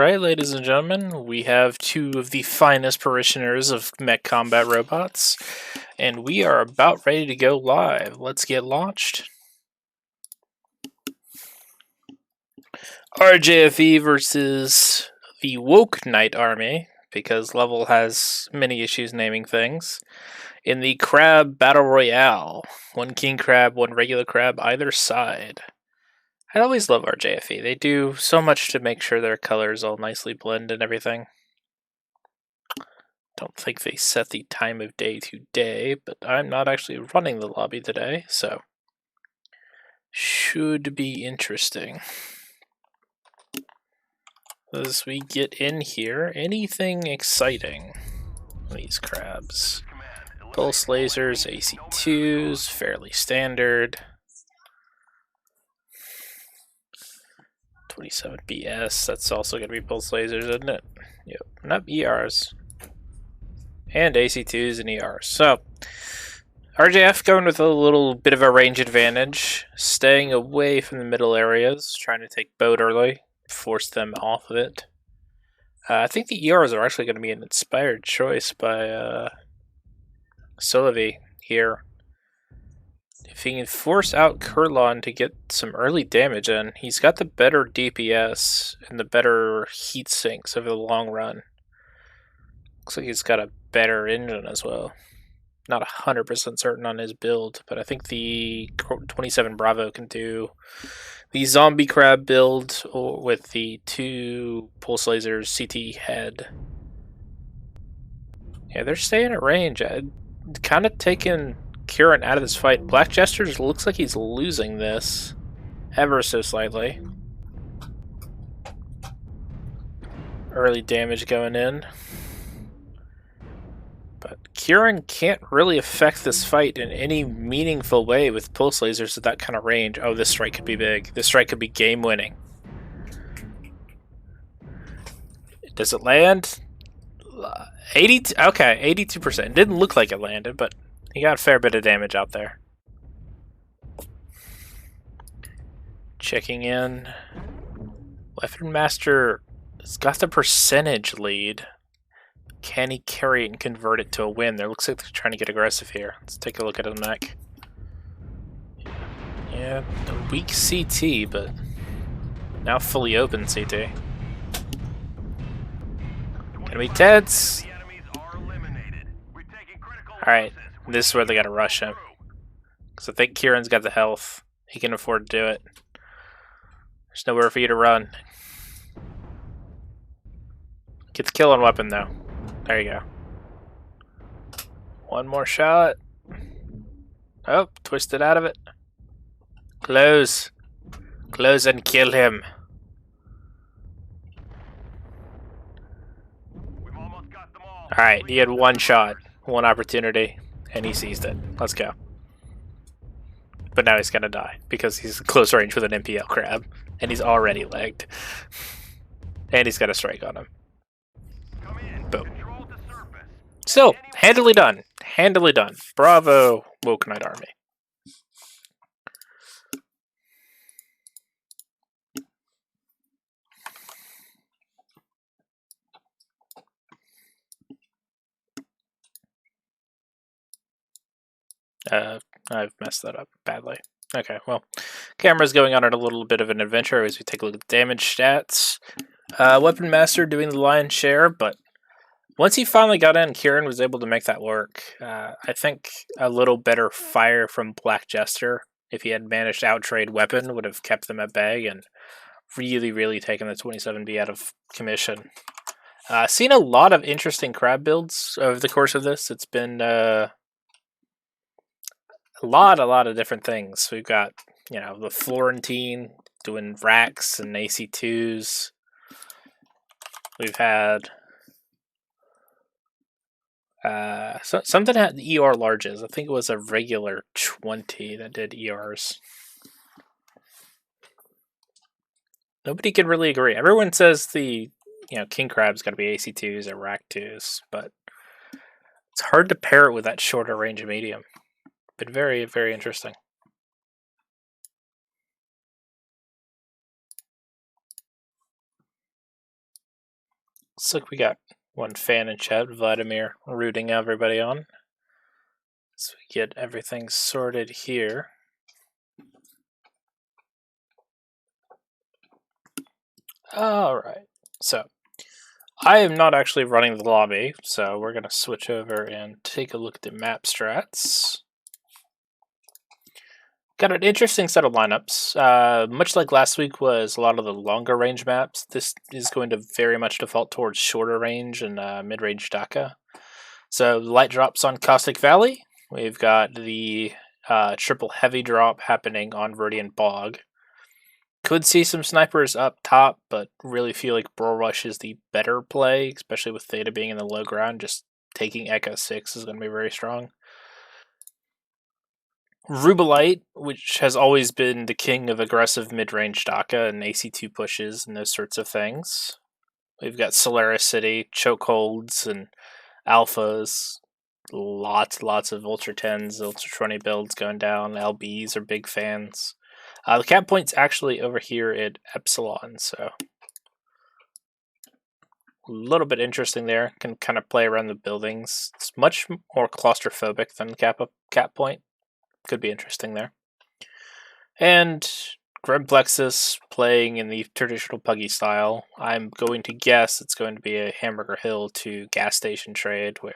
Alright, ladies and gentlemen, we have two of the finest parishioners of mech combat robots, and we are about ready to go live. Let's get launched. RJFE versus the Woke Knight Army, because Level has many issues naming things, in the Crab Battle Royale. One King Crab, one regular crab, either side. I always love RJFE. They do so much to make sure their colors all nicely blend and everything. Don't think they set the time of day today, but I'm not actually running the lobby today, so should be interesting. As we get in here, anything exciting? These crabs. Pulse lasers, AC2s, fairly standard. 27 BS, that's also going to be pulse lasers, isn't it? Yep, not ERs. And AC2s and ERs. So, RJF going with a little bit of a range advantage, staying away from the middle areas, trying to take boat early, force them off of it. I think the ERs are actually going to be an inspired choice by Solaris here. If he can force out Kurlon to get some early damage in, he's got the better DPS and the better heat sinks over the long run. Looks like he's got a better engine as well. Not 100% certain on his build, but I think the 27 Bravo can do the zombie crab build with the 2 pulse lasers CT head. Yeah, they're staying at range. Kind of taking Kieran out of this fight. Black Jester looks like he's losing this ever so slightly. Early damage going in. But Kieran can't really affect this fight in any meaningful way with pulse lasers at that kind of range. Oh, this strike could be big. This strike could be game winning. Does it land? 80. Okay, 82%. Didn't look like it landed, but he got a fair bit of damage out there. Checking in. Weapon Master has got the percentage lead. Can he carry it and convert it to a win? There looks like they're trying to get aggressive here. Let's take a look at his neck. Yeah, a weak CT, but now fully open CT. Gonna be tense. Alright, this is where they gotta rush him. Because I think Kieran's got the health. He can afford to do it. There's nowhere for you to run. Get the kill on weapon though. There you go. One more shot. Oh, twisted out of it. Close. Close and kill him. Alright, he had one shot, one opportunity, and he seized it. Let's go. But now he's gonna die, because he's close range with an MPL crab, and he's already legged. And he's got a strike on him. Boom. So, handily done. Handily done. Bravo, Woke Knight Army. I've messed that up badly. Okay, well, camera's going on a little bit of an adventure as we take a look at the damage stats. Weapon Master doing the lion's share, but once he finally got in, Kieran was able to make that work. I think a little better fire from Black Jester, if he had managed to outtrade Weapon, would have kept them at bay and really taken the 27B out of commission. Seen a lot of interesting crab builds over the course of this. It's been a lot of different things. We've got, you know, the Florentine doing racks and AC2s. We've had something had ER larges. I think it was a regular 20 that did ERs. Nobody can really agree. Everyone says the, you know, King Crab's got to be AC2s or Rack 2s, but it's hard to pair it with that shorter range medium. But very interesting. Looks like we got one fan in chat, Vladimir, rooting everybody on. So we get everything sorted here. Alright, so I am not actually running the lobby, so we're going to switch over and take a look at the map strats. Got an interesting set of lineups. Much like last week was a lot of the longer range maps, this is going to very much default towards shorter range and mid-range DACA. So light drops on Caustic Valley. We've got the triple heavy drop happening on Viridian Bog. Could see some snipers up top, but really feel like Bull Rush is the better play, especially with Theta being in the low ground. Just taking Echo 6 is going to be very strong. RUBELLITE, which has always been the king of aggressive mid-range DACA and AC2 pushes and those sorts of things. We've got Solaris City, chokeholds, and alphas. Lots of Ultra 10s, Ultra 20 builds going down. LBs are big fans. The cap point's actually over here at Epsilon, so a little bit interesting there. Can kind of play around the buildings. It's much more claustrophobic than cap point. Could be interesting there. And Grim Plexus playing in the traditional Puggy style. I'm going to guess it's going to be a Hamburger Hill to gas station trade where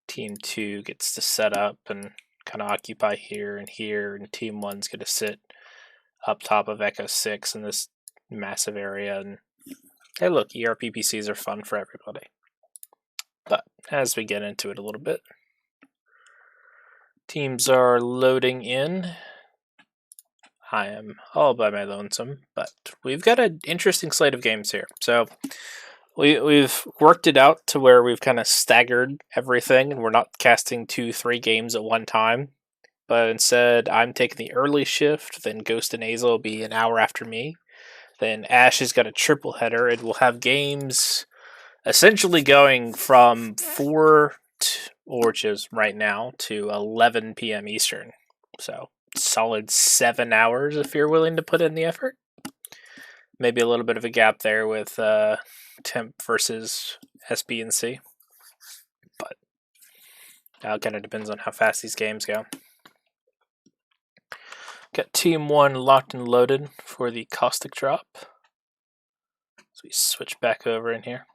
Team 2 gets to set up and kind of occupy here, and Team 1's going to sit up top of Echo 6 in this massive area. And hey, look, ERPPCs are fun for everybody. But as we get into it a little bit, teams are loading in. I am all by my lonesome, but we've got an interesting slate of games here. So we've worked it out to where we've kind of staggered everything, and we're not casting 2-3 games at one time. But instead, I'm taking the early shift, then Ghost and Azel will be an hour after me. Then Ash has got a triple header, and we'll have games essentially going from 4 which is right now, to 11 p.m. Eastern. So solid 7 hours if you're willing to put in the effort. Maybe a little bit of a gap there with Temp versus SB and C. But it kind of depends on how fast these games go. Got Team 1 locked and loaded for the Caustic drop. So we switch back over in here.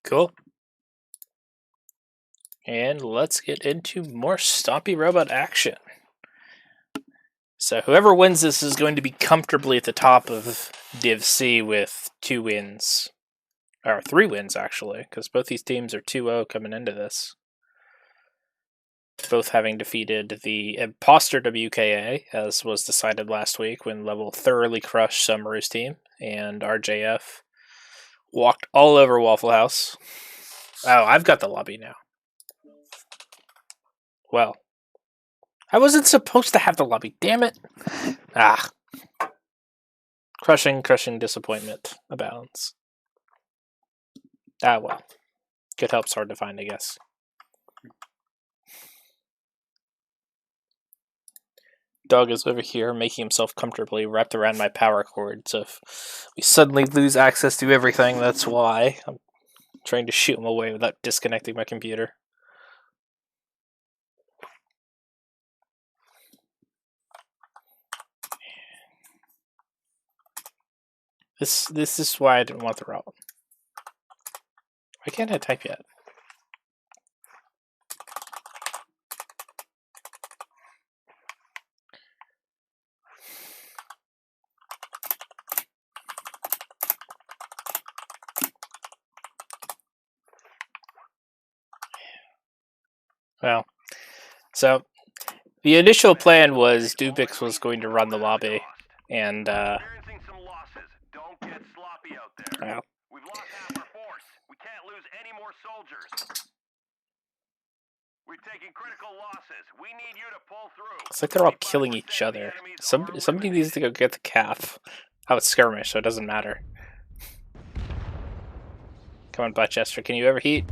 Cool. And let's get into more Stompy Robot action. So whoever wins this is going to be comfortably at the top of Div C with 2 wins. Or 3 wins, actually, because both these teams are 2-0 coming into this. Both having defeated the imposter WKA, as was decided last week when Level thoroughly crushed Summeroo's team, and RJF walked all over Waffle House. Oh, I've got the lobby now. Well, I wasn't supposed to have the lobby, damn it! Ah. Crushing disappointment abounds. Ah, well. Good help's hard to find, I guess. Dog is over here making himself comfortably wrapped around my power cord, so if we suddenly lose access to everything, that's why. I'm trying to shoot him away without disconnecting my computer. This is why I didn't want the route. Why can't I type yet? Well, so the initial plan was Dubix was going to run the lobby, and well, we've lost half our force. We can't lose any more soldiers. We're taking critical losses. We need you to pull through. It's like they're all killing each other. Somebody needs to go get the calf. Oh, it's skirmish, so it doesn't matter. Come on, Butchester, can you overheat?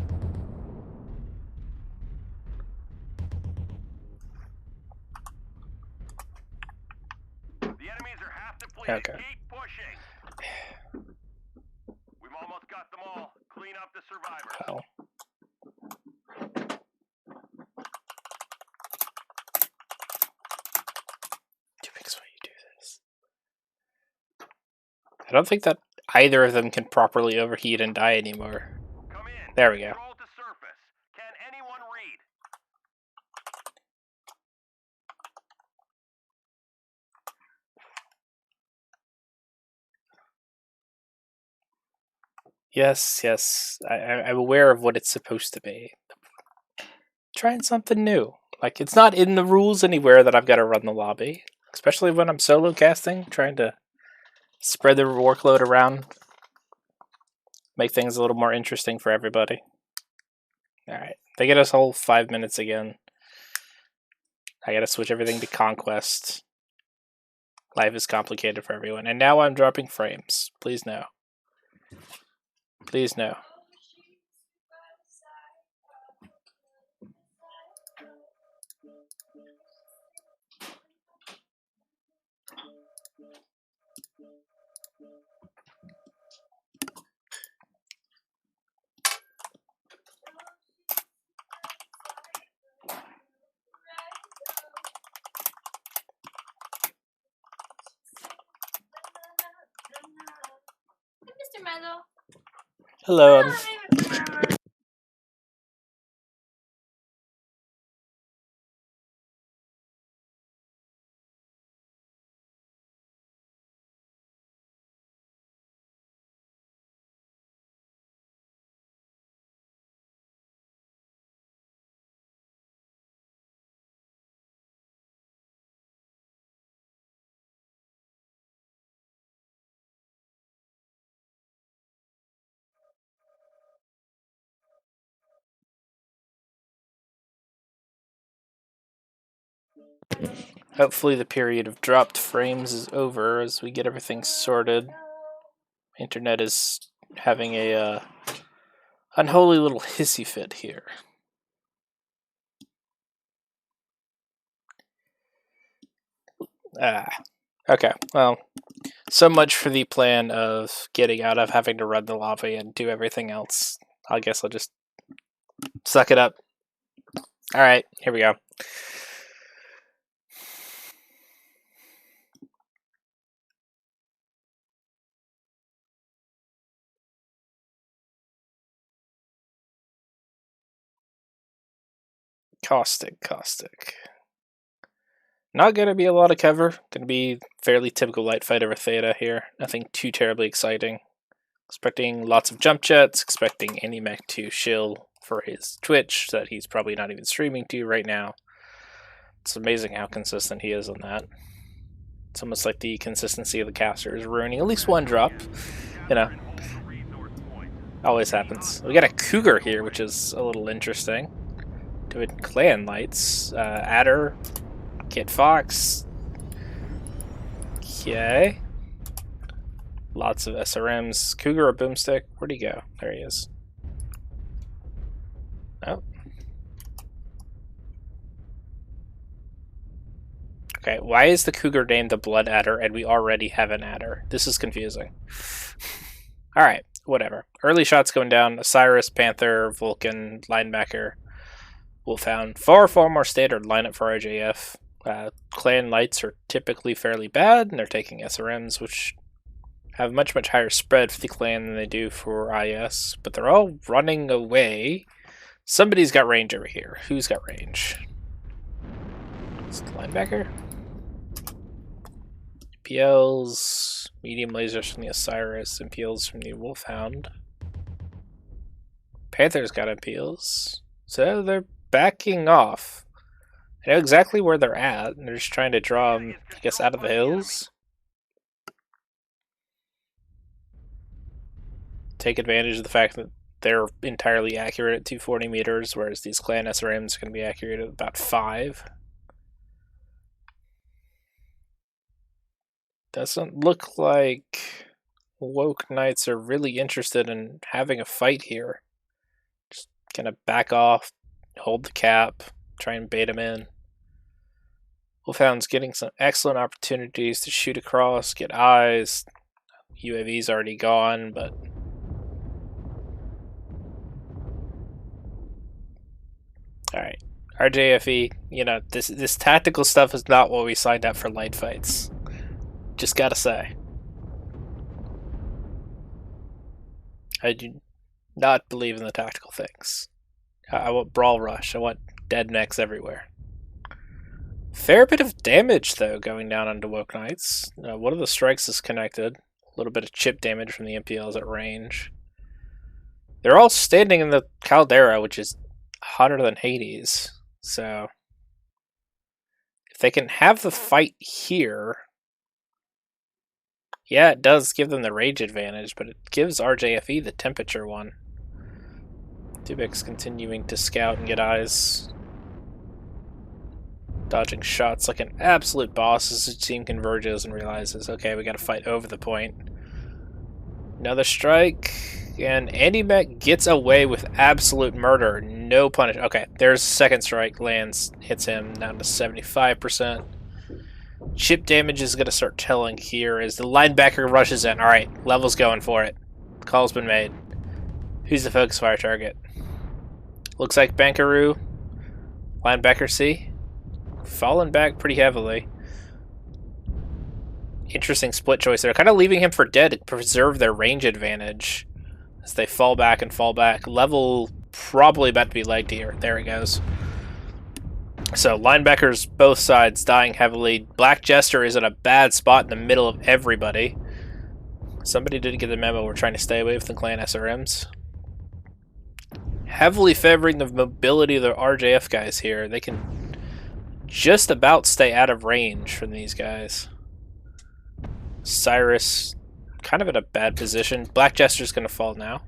The enemies are half depleted. Okay. Keep pushing. We've almost got them all. Clean up the survivors. Oh. I don't think that either of them can properly overheat and die anymore. Come in. There we go. Control to surface. Can anyone read? Yes, yes. I'm aware of what it's supposed to be. Trying something new. Like, it's not in the rules anywhere that I've got to run the lobby. Especially when I'm solo casting, trying to spread the workload around. Make things a little more interesting for everybody. Alright, they get us whole 5 minutes again. I gotta switch everything to Conquest. Life is complicated for everyone. And now I'm dropping frames. Please no. Please no. Mr. Mezzo. Hello. Hopefully the period of dropped frames is over as we get everything sorted. Internet is having a unholy little hissy fit here. Okay, well, so much for the plan of getting out of having to run the lobby and do everything else. I guess I'll just suck it up. Alright, here we go. Caustic. Not going to be a lot of cover. Going to be fairly typical light fight over Theta here. Nothing too terribly exciting. Expecting lots of jump jets. Expecting AnyMech to shill for his Twitch that he's probably not even streaming to right now. It's amazing how consistent he is on that. It's almost like the consistency of the caster is ruining at least one drop. You know, always happens. We got a Cougar here, which is a little interesting. Doing clan lights. Adder. Kid Fox. Okay. Lots of SRMs. Cougar or Boomstick? Where'd he go? There he is. Oh. Okay, why is the Cougar named the Blood Adder and we already have an Adder? This is confusing. Alright, whatever. Early shots going down. Osiris, Panther, Vulcan, Linebacker, Wolfhound. Far more standard lineup for RJF. Clan lights are typically fairly bad, and they're taking SRMs, which have much higher spread for the clan than they do for IS, but they're all running away. Somebody's got range over here. Who's got range? It's the linebacker. PLs, medium lasers from the Osiris, MPLs from the Wolfhound. Panther's got MPLs, so they're backing off. I know exactly where they're at, and they're just trying to draw them, I guess, out of the hills. Take advantage of the fact that they're entirely accurate at 240 meters, whereas these clan SRMs are going to be accurate at about 5. Doesn't look like Woke Knights are really interested in having a fight here. Just kind of back off, hold the cap, try and bait him in. Wolfhound's getting some excellent opportunities to shoot across, get eyes. UAV's already gone, but alright. RJFE, you know, this tactical stuff is not what we signed up for light fights. Just gotta say. I do not believe in the tactical things. I want brawl rush. I want dead mechs everywhere. Fair bit of damage, though, going down onto Woke Knights. One of the strikes is connected. A little bit of chip damage from the MPLs at range. They're all standing in the caldera, which is hotter than Hades. So, if they can have the fight here, yeah, it does give them the rage advantage, but it gives RJFE the temperature one. Dubik's continuing to scout and get eyes. Dodging shots like an absolute boss as his team converges and realizes, okay, we gotta fight over the point. Another strike, and Andy Mech gets away with absolute murder. No punish. Okay, there's second strike, lands, hits him down to 75%. Chip damage is going to start telling here as the linebacker rushes in. Alright, level's going for it. Call's been made. Who's the focus fire target? Looks like Bankaroo. Linebacker C. Falling back pretty heavily. Interesting split choice there. Kind of leaving him for dead to preserve their range advantage as they fall back and fall back. Level probably about to be legged here. There it goes. So, linebackers both sides dying heavily. Black Jester is in a bad spot in the middle of everybody. Somebody did get the memo. We're trying to stay away from the clan SRMs. Heavily favoring the mobility of the RJF guys here. They can just about stay out of range from these guys. Cyrus kind of in a bad position. Black Jester's going to fall now.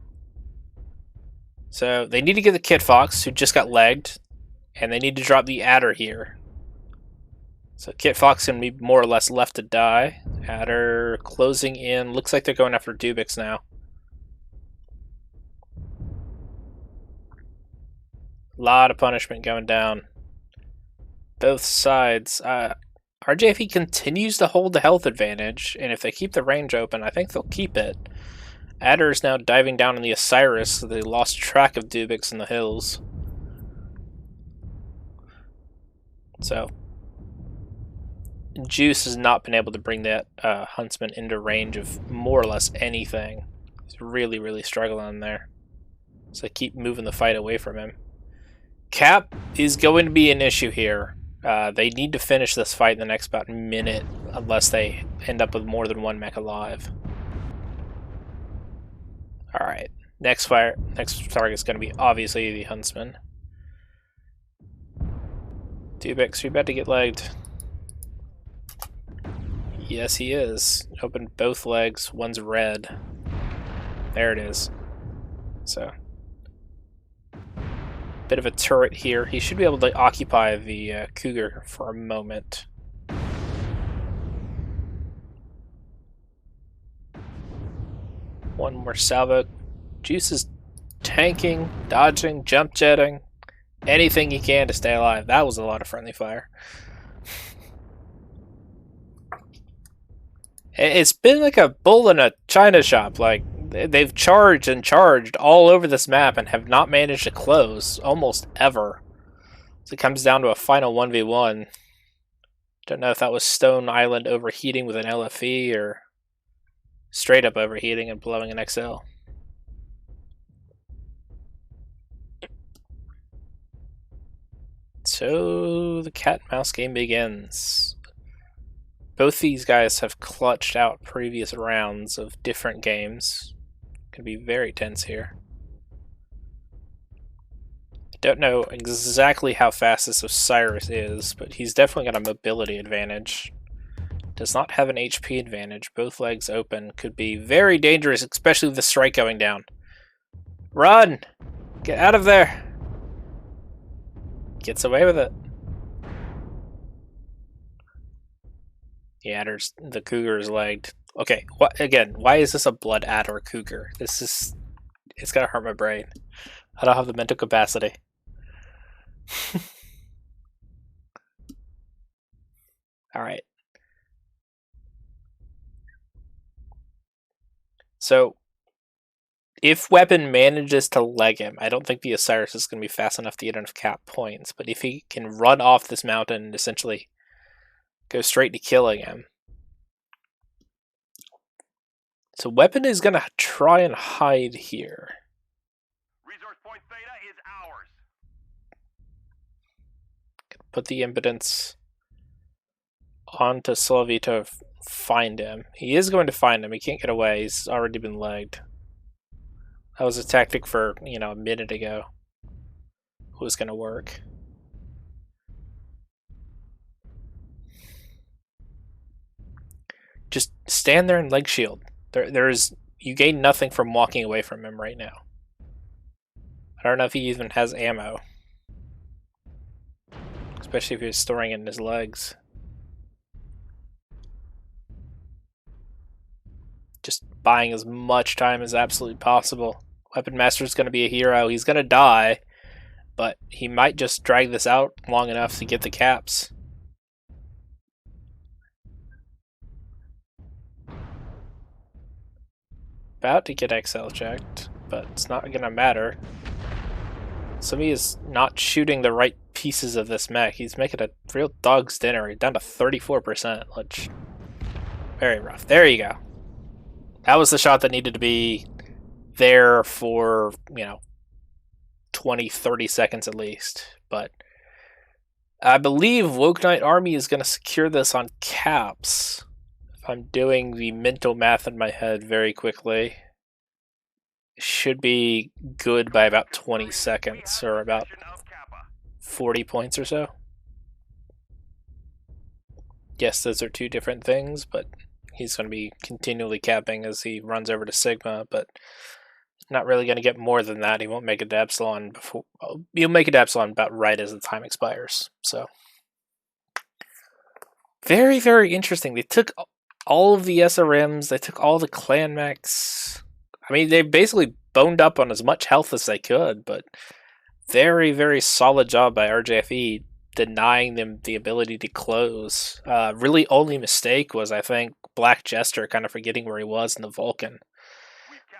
So, they need to get the Kit Fox, who just got legged. And they need to drop the Adder here. So Kit Fox can be more or less left to die. Adder closing in. Looks like they're going after Dubix now. A lot of punishment going down. Both sides. RJFE continues to hold the health advantage. And if they keep the range open, I think they'll keep it. Adder is now diving down on the Osiris. So they lost track of Dubix in the hills. So, Juice has not been able to bring that Huntsman into range of more or less anything. He's really, really struggling there. So keep moving the fight away from him. Cap is going to be an issue here. They need to finish this fight in the next about minute, unless they end up with more than one mech alive. Alright, next target is going to be obviously the Huntsman. Dubix, you about to get legged. Yes, he is. Open both legs. One's red. There it is. So, bit of a turret here. He should be able to occupy the Cougar for a moment. One more salvo. Juice is tanking, dodging, jump jetting. Anything he can to stay alive. That was a lot of friendly fire. It's been like a bull in a china shop. Like, they've charged and charged all over this map and have not managed to close almost ever. So it comes down to a final 1v1. Don't know if that was Stone Island overheating with an LFE or straight up overheating and blowing an XL. So the cat and mouse game begins. Both these guys have clutched out previous rounds of different games. Could be very tense here. I don't know exactly how fast this Osiris is, but he's definitely got a mobility advantage. Does not have an HP advantage. Both legs open. Could be very dangerous, especially with the strike going down. Run! Get out of there! Gets away with it. Yeah, there's the cougar is lagged. Okay, what again? Why is this a blood adder cougar? This is it's gonna hurt my brain. I don't have the mental capacity. All right. So if Weapon manages to leg him, I don't think the Osiris is going to be fast enough to get enough cap points. But if he can run off this mountain and essentially go straight to killing him. So Weapon is going to try and hide here. Resource point Theta is ours. Put the impotence onto Sylvie to find him. He is going to find him. He can't get away. He's already been legged. That was a tactic for, a minute ago. It was going to work. Just stand there and leg shield. You gain nothing from walking away from him right now. I don't know if he even has ammo. Especially if he's storing it in his legs. Just buying as much time as absolutely possible. Weapon Master's going to be a hero. He's going to die, but he might just drag this out long enough to get the caps. About to get XL checked, but it's not going to matter. Somebody is not shooting the right pieces of this mech. He's making a real dog's dinner. He's down to 34%, which very rough. There you go. That was the shot that needed to be there for, 20, 30 seconds at least. But I believe Woke Knight Army is going to secure this on caps. If I'm doing the mental math in my head very quickly, it should be good by about 20 seconds or about 40 points or so. Yes, those are two different things, but he's going to be continually capping as he runs over to Sigma, but not really going to get more than that. He won't make it to Epsilon before. Well, he'll make it to Epsilon about right as the time expires. So, very, very interesting. They took all of the SRMs, they took all the clan mechs. I mean, they basically boned up on as much health as they could, but very, very solid job by RJFE denying them the ability to close. Really only mistake was, I think, Black Jester kind of forgetting where he was in the Vulcan.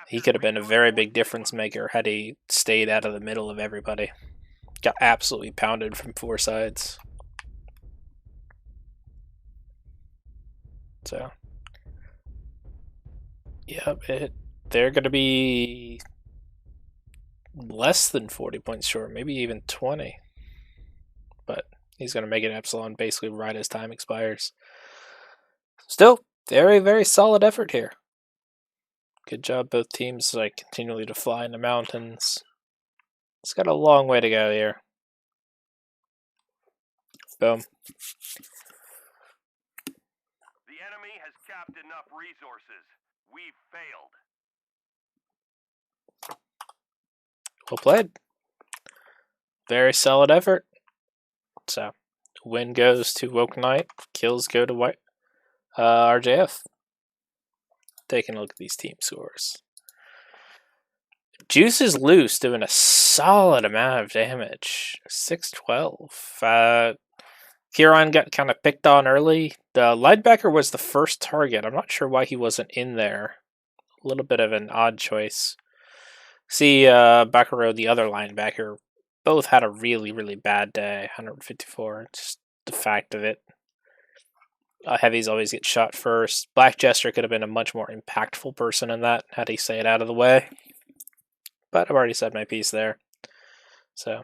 He could have been a very big difference maker had he stayed out of the middle of everybody. Got absolutely pounded from four sides. So, yeah, they're going to be less than 40 points short, maybe even 20. But he's going to make it Epsilon basically right as time expires. Still, very, very solid effort here. Good job, both teams, continually to fly in the mountains. It's got a long way to go here. Boom. The enemy has capped enough resources. We've failed. Well played. Very solid effort. So, win goes to Woke Knight, kills go to RJF. Taking a look at these team scores. Juice is loose, doing a solid amount of damage. 612. Kieran got kind of picked on early. The linebacker was the first target. I'm not sure why he wasn't in there. A little bit of an odd choice. See, Bakaro, the other linebacker, both had a really, really bad day. 154. Just the fact of it. Heavies always get shot first. Black Jester could have been a much more impactful person in that had he stayed out of the way. But I've already said my piece there. So,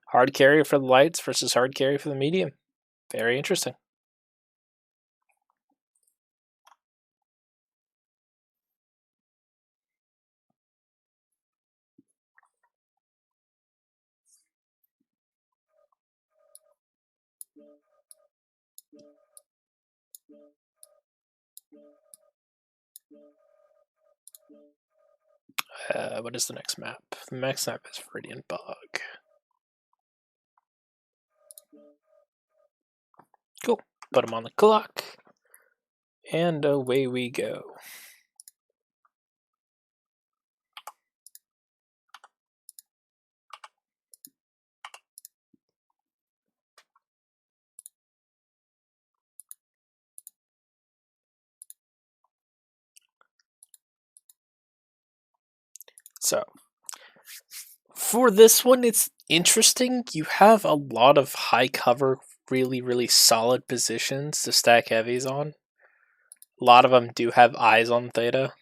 hard carry for the lights versus hard carry for the medium. Very interesting. What is the next map? The next map is Viridian Bog. Cool. Put them on the clock. And away we go. So, for this one, it's interesting. You have a lot of high cover, really, really solid positions to stack heavies on. A lot of them do have eyes on Theta.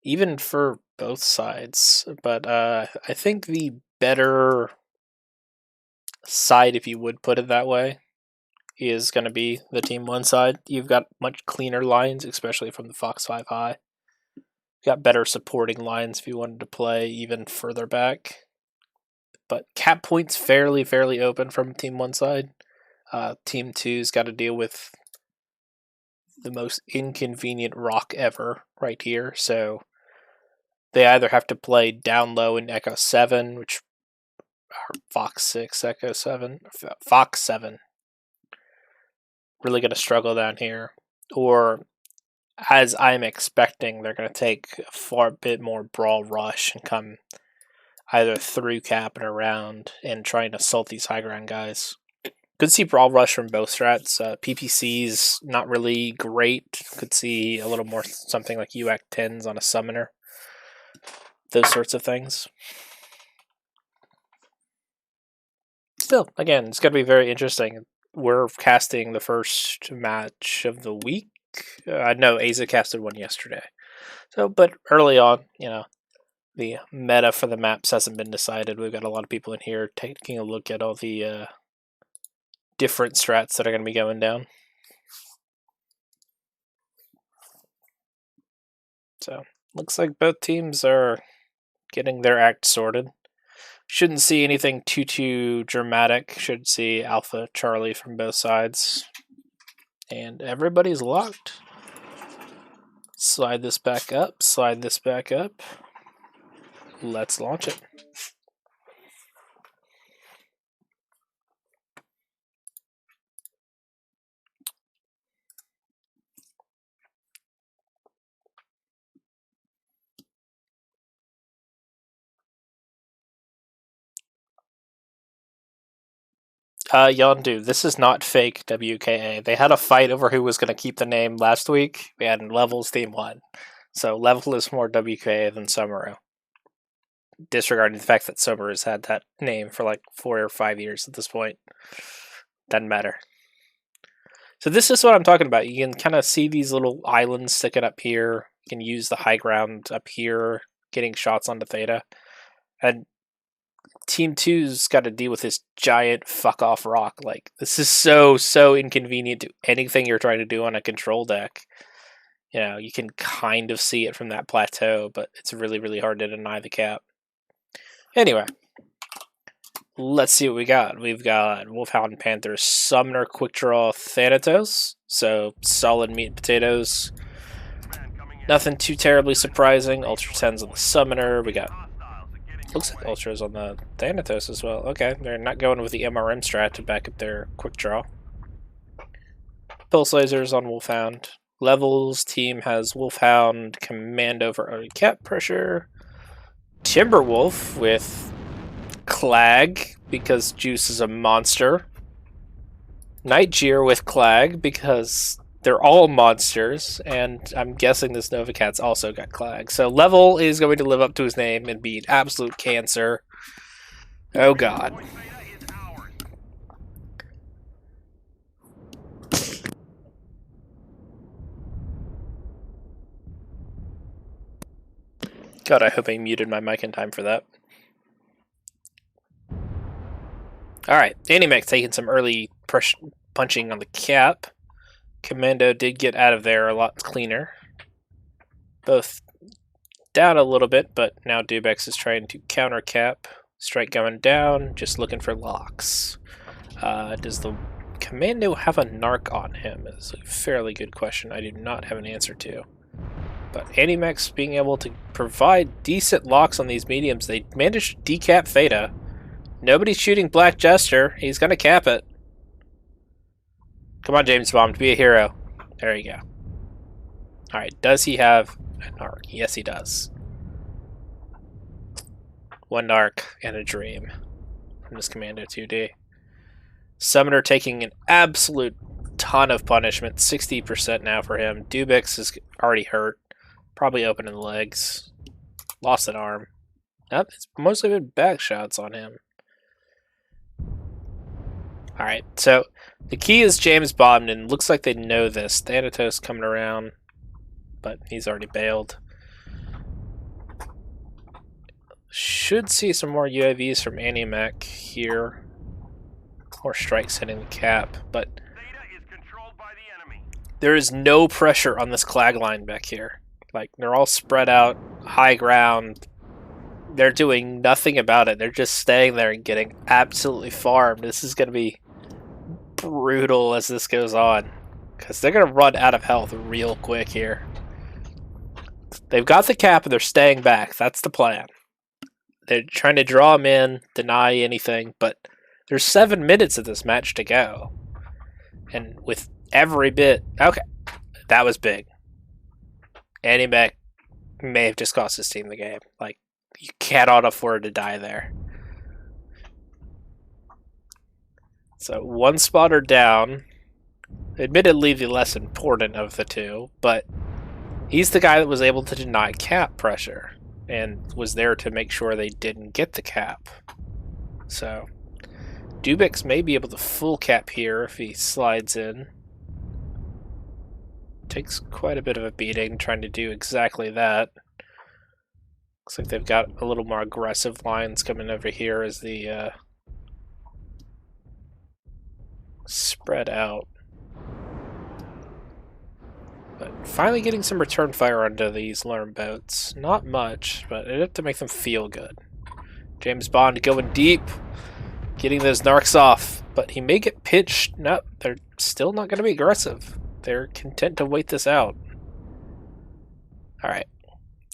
Even for both sides. But I think the better side, if you would put it that way, is going to be the Team 1 side. You've got much cleaner lines, especially from the Fox 5 High. Got better supporting lines if you wanted to play even further back. But cap point's fairly open from Team 1 side. Team 2's got to deal with the most inconvenient rock ever right here. So they either have to play down low in Echo 7, which are Fox 6, Echo 7, Fox 7. Really going to struggle down here. Or, as I'm expecting, they're going to take a far bit more brawl rush and come either through cap and around and try and assault these high ground guys. Could see brawl rush from both strats. PPC's not really great. Could see a little more something like UAC 10s on a summoner. Those sorts of things. Still, again, it's going to be very interesting. We're casting the first match of the week. I know Asa casted one yesterday. So, but early on, you know, the meta for the maps hasn't been decided. We've got a lot of people in here taking a look at all the different strats that are going to be going down. So, looks like both teams are getting their act sorted. Shouldn't see anything too dramatic. Should see Alpha Charlie from both sides. And everybody's locked. Slide this back up, slide this back up. Let's launch it. Yondu, this is not fake WKA. They had a fight over who was going to keep the name last week. We had Levels Team 1. So Level is more WKA than Sumeru. Disregarding the fact that Sumeru has had that name for like 4 or 5 years at this point. Doesn't matter. So this is what I'm talking about. You can kind of see these little islands sticking up here. You can use the high ground up here, getting shots onto Theta. And Team 2's got to deal with this giant fuck-off rock. Like, this is so inconvenient to anything you're trying to do on a control deck. You know, you can kind of see it from that plateau, but it's really hard to deny the cap. Anyway, let's see what we got. We've got Wolfhound Panther, Summoner, Quick Draw, Thanatos. So, solid meat and potatoes. Nothing too terribly surprising. Ultra 10s on the Summoner. We got... Looks like Ultras on the Thanatos as well. Okay, they're not going with the MRM strat to back up their Quick Draw. Pulse Lasers on Wolfhound. Levels team has Wolfhound, Commando for early cap pressure. Timberwolf with Clag, because Juice is a monster. Nightjeer with Clag, because they're all monsters, and I'm guessing this Nova Cat's also got Clag. So Level is going to live up to his name and be an absolute cancer. Oh god. God, I hope I muted my mic in time for that. Alright, Animech taking some early punching on the cap. Commando did get out of there a lot cleaner. Both down a little bit, but now Dubex is trying to counter cap. Strike going down, just looking for locks. Does the Commando have a narc on him? Is a fairly good question I do not have an answer to. But Animex being able to provide decent locks on these mediums. They managed to decap Theta. Nobody's shooting Black Jester. He's going to cap it. Come on, James Bond, be a hero. There you go. Alright, does he have an arc? Yes, he does. One arc and a dream from this Commando 2D. Summoner taking an absolute ton of punishment. 60% now for him. Dubix is already hurt. Probably open in the legs. Lost an arm. Nope, it's mostly been back shots on him. Alright, so the key is James Bond, and looks like they know this. Thanatos coming around, but he's already bailed. Should see some more UAVs from Animech here. More strikes hitting the cap, but there is no pressure on this clag line back here. Like, they're all spread out, high ground. They're doing nothing about it. They're just staying there and getting absolutely farmed. This is going to be brutal as this goes on, because they're going to run out of health real quick here. They've got the cap and they're staying back. That's the plan. They're trying to draw them in, deny anything, but there's 7 minutes of this match to go. And with every bit... Okay, that was big. Animech may have just cost his team the game. Like, you cannot afford to die there. So, one spotter down. Admittedly, the less important of the two, but he's the guy that was able to deny cap pressure and was there to make sure they didn't get the cap. So, Dubix may be able to full cap here if he slides in. Takes quite a bit of a beating trying to do exactly that. Looks like they've got a little more aggressive lines coming over here as the spread out. But finally getting some return fire onto these alarm boats. Not much, but enough to make them feel good. James Bond going deep, getting those narcs off, but he may get pitched. No, they're still not going to be aggressive. They're content to wait this out. Alright.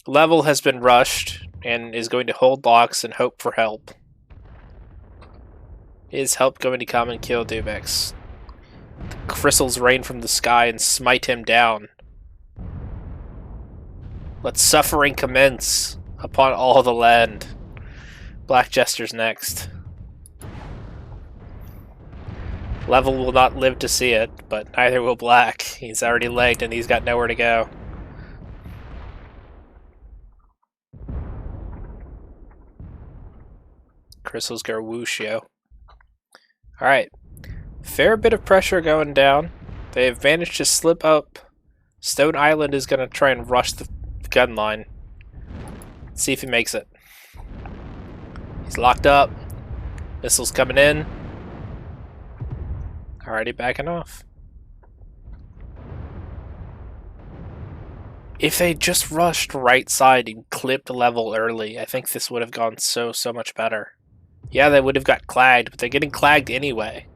Level has been rushed and is going to hold locks and hope for help. Is help going to come and kill Dubix? The crystals rain from the sky and smite him down. Let suffering commence upon all the land. Black Jester's next. Level will not live to see it, but neither will Black. He's already legged and he's got nowhere to go. Crystals go whoosh, yo. Alright. Fair bit of pressure going down. They've managed to slip up. Stone Island is going to try and rush the gun line. Let's see if he makes it. He's locked up. Missiles coming in. Already backing off. If they just rushed right side and clipped level early, I think this would have gone so much better. Yeah, they would have got clagged, but they're getting clagged anyway.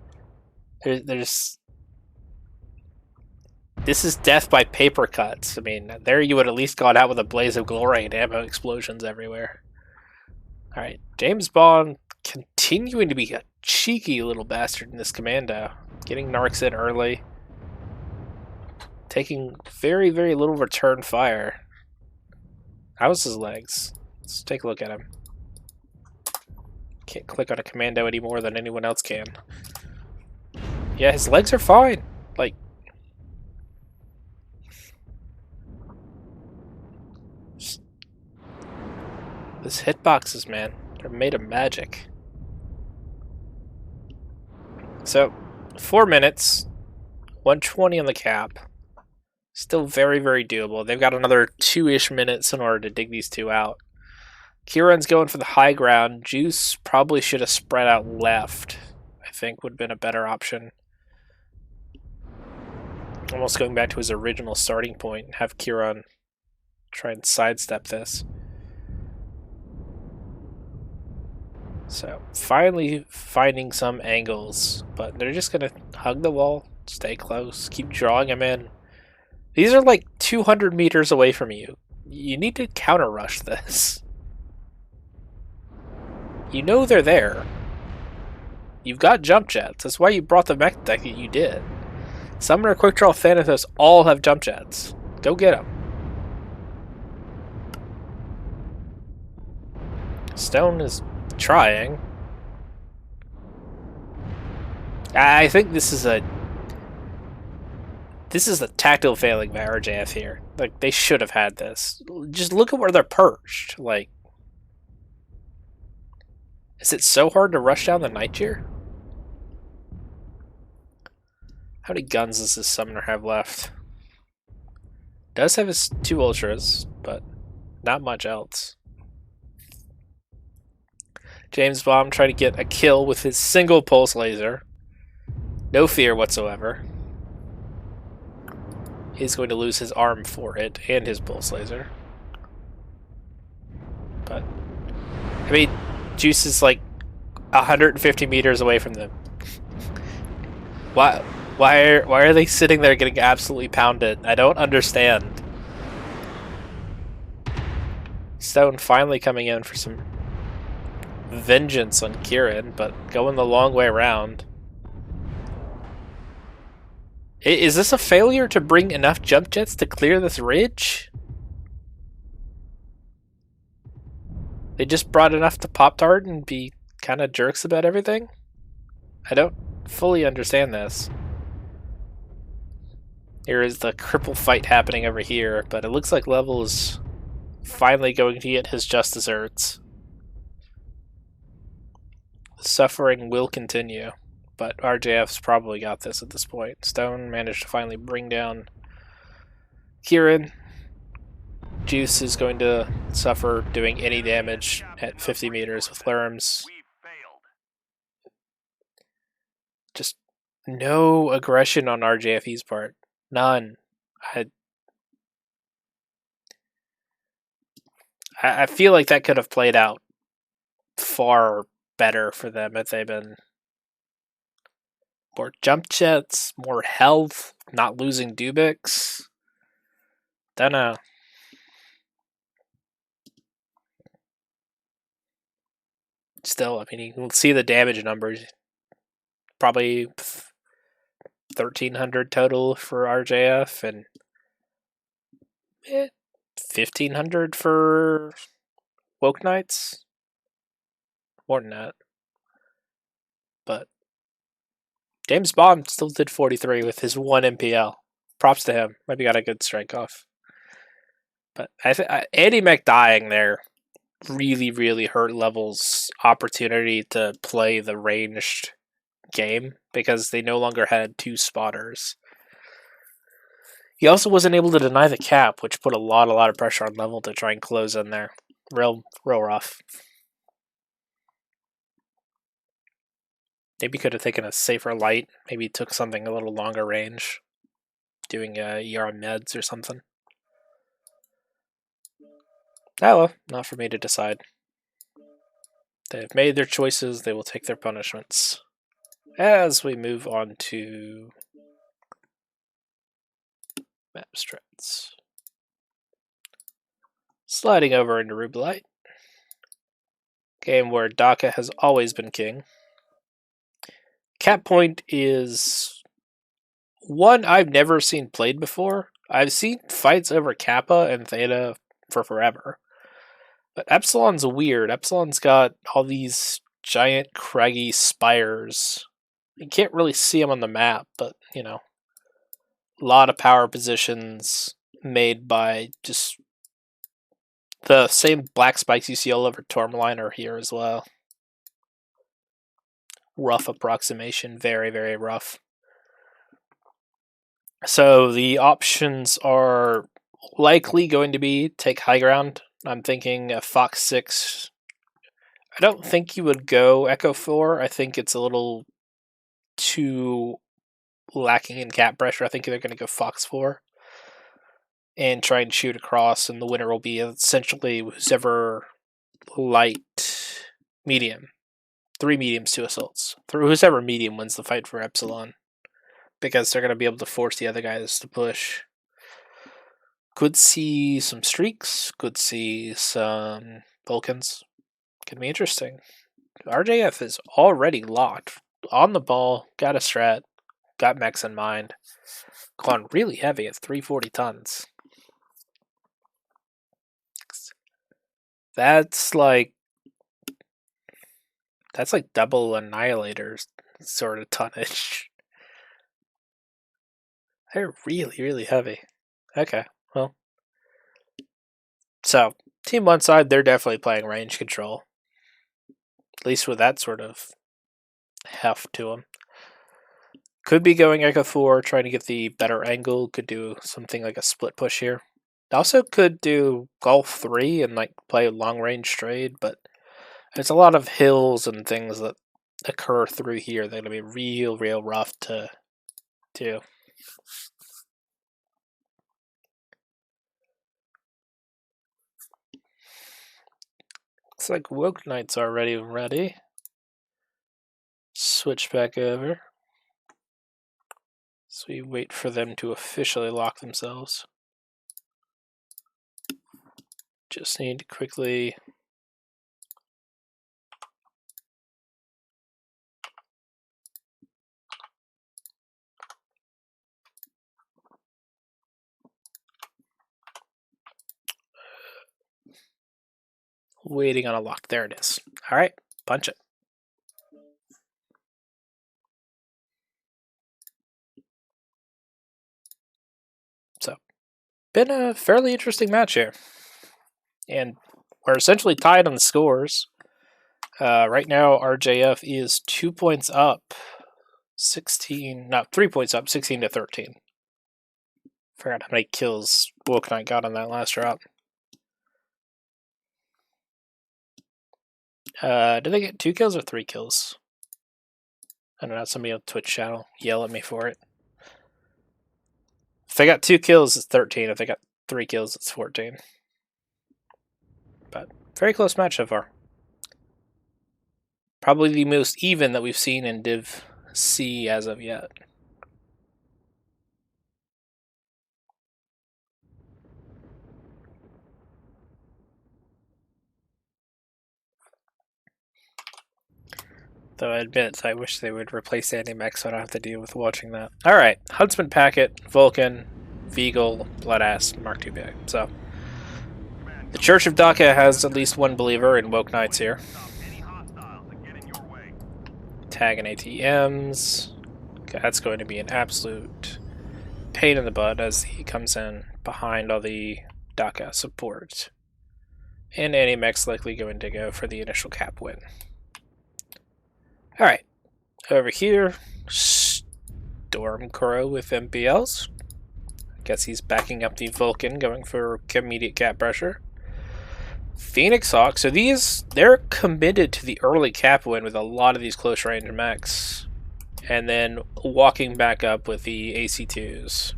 This is death by paper cuts. I mean, there you would at least gone out with a blaze of glory and ammo explosions everywhere. Alright, James Bond continuing to be a cheeky little bastard in this commando. Getting narcs in early. Taking very little return fire. How's his legs? Let's take a look at him. Can't click on a commando any more than anyone else can. Yeah, his legs are fine. Like, this hitboxes, man, they're made of magic. So, 4 minutes, 120 on the cap. Still very doable. They've got another 2-ish minutes in order to dig these two out. Kieran's going for the high ground. Juice probably should have spread out left. I think would have been a better option. Almost going back to his original starting point and have Kieran try and sidestep this. So, finally finding some angles, but they're just going to hug the wall, stay close, keep drawing him in. These are like 200 meters away from you. You need to counter rush this. You know they're there. You've got jump jets. That's why you brought the mech deck that you did. Summoner, Quick Draw, Thanatos all have jump jets. Go get them. Stone is trying. I think this is a tactical failing by RJF here. Like, they should have had this. Just look at where they're perched. Like, is it so hard to rush down the Night Cheer? How many guns does this summoner have left? Does have his 2 ultras, but not much else. James Bomb trying to get a kill with his single pulse laser. No fear whatsoever. He's going to lose his arm for it and his pulse laser. But, I mean, Juice is like 150 meters away from them. Why are they sitting there getting absolutely pounded? I don't understand. Stone finally coming in for some vengeance on Kieran, but going the long way around. Is this a failure to bring enough jump jets to clear this ridge? They just brought enough to Pop-Tart and be kind of jerks about everything? I don't fully understand this. Here is the cripple fight happening over here, but it looks like Level is finally going to get his just desserts. The suffering will continue, but RJF's probably got this at this point. Stone managed to finally bring down Kieran. Juice is going to suffer doing any damage at 50 meters with Lerms. Just no aggression on RJFE's part. None. I feel like that could have played out far better for them if they'd been more jump jets, more health, not losing Dubix. Don't know. Still, I mean, you can see the damage numbers. Probably 1,300 total for RJF and 1,500 for Woke Knights. More than that. But James Bond still did 43 with his 1 MPL. Props to him. Maybe got a good strike off. But Andy Mech dying there really, really hurt Level's opportunity to play the ranged game because they no longer had 2 spotters. He also wasn't able to deny the cap, which put a lot of pressure on Level to try and close in there. Real rough. Maybe could have taken a safer light. Maybe took something a little longer range. Doing ER meds or something. Oh well, not for me to decide. They have made their choices, they will take their punishments. As we move on to map strats. Sliding over into RUBELLITE. Game where Daka has always been king. Cap Point is one I've never seen played before. I've seen fights over Kappa and Theta for forever. But Epsilon's weird. Epsilon's got all these giant craggy spires. You can't really see them on the map, but, you know, a lot of power positions made by just the same black spikes you see all over Tourmaline are here as well. Rough approximation. Very, very rough. So the options are likely going to be take high ground. I'm thinking a Fox 6. I don't think you would go Echo 4. I think it's a little too lacking in cap pressure. I think they're going to go Fox 4 and try and shoot across, and the winner will be essentially whoever light medium. 3 mediums, 2 assaults. Whoever medium wins the fight for Epsilon, because they're going to be able to force the other guys to push. Could see some streaks, could see some Vulcans. Could be interesting. RJF is already locked. On the ball, got a strat, got mechs in mind. Gone really heavy at 340 tons. That's like double Annihilators sort of tonnage. They're really, really heavy. Okay, well. So, Team 1 side, they're definitely playing range control. At least with that sort of heft to them. Could be going Echo 4, trying to get the better angle. Could do something like a split push here. Also could do Golf 3 and like play a long range trade, but there's a lot of hills and things that occur through here. They're going to be real rough to do. Looks like Woke Knight's already ready. Switch back over. So we wait for them to officially lock themselves. Just need to quickly waiting on a lock. There it is. All right, punch it. So, been a fairly interesting match here. And we're essentially tied on the scores. Right now, RJF is 2 points up. 3 points up, 16 to 13. Forgot how many kills Woke Knight got on that last round. Did they get 2 kills or 3 kills? I don't know, somebody on Twitch channel yell at me for it. If they got 2 kills, it's 13. If they got 3 kills, it's 14. But very close match so far. Probably the most even that we've seen in Div C as of yet. Though I admit, I wish they would replace anti-mech so I don't have to deal with watching that. Alright, Huntsman Packet, Vulcan, Veagle, Bloodass, Mark II bag. So, the Church of Daka has at least one believer in Woke Knights here. Tagging ATMs. Okay, that's going to be an absolute pain in the butt as he comes in behind all the Daka support. And anti-mech's likely going to go for the initial cap win. Alright, over here, Stormcrow with MPLs. Guess he's backing up the Vulcan, going for immediate cap pressure. Phoenix Hawk, so they're committed to the early cap win with a lot of these close range mechs. And then walking back up with the AC2s.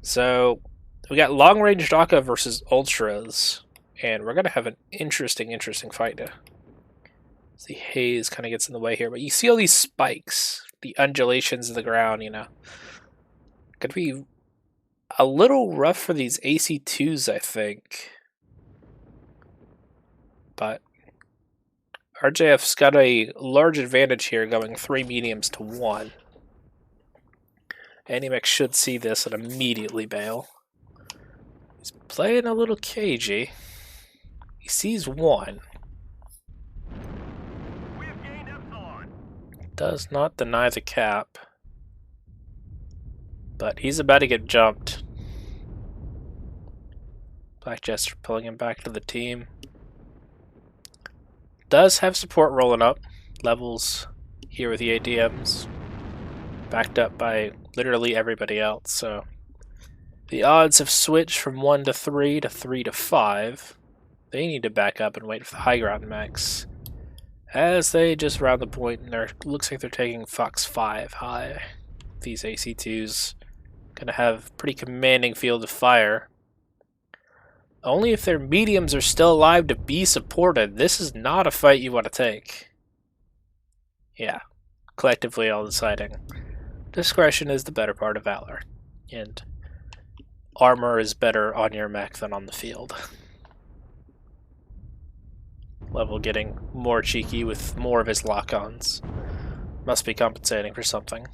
So, we got long range Daka versus Ultras. And we're going to have an interesting fight to. The haze kind of gets in the way here, but you see all these spikes, the undulations of the ground, you know. Could be a little rough for these AC2s, I think. But RJF's got a large advantage here, going 3 mediums to 1. Animex should see this and immediately bail. He's playing a little cagey. He sees 1. Does not deny the cap. But he's about to get jumped. Black Jester pulling him back to the team. Does have support rolling up. Levels here with the ATMs. Backed up by literally everybody else, so the odds have switched from 1 to 3 to 3 to 5. They need to back up and wait for the high ground max. As they just round the point, and looks like they're taking Fox 5 high. These AC2s gonna have pretty commanding field of fire. Only if their mediums are still alive to be supported. This is not a fight you want to take. Yeah, collectively all deciding. Discretion is the better part of valor. And armor is better on your mech than on the field. Level getting more cheeky with more of his lock-ons. Must be compensating for something.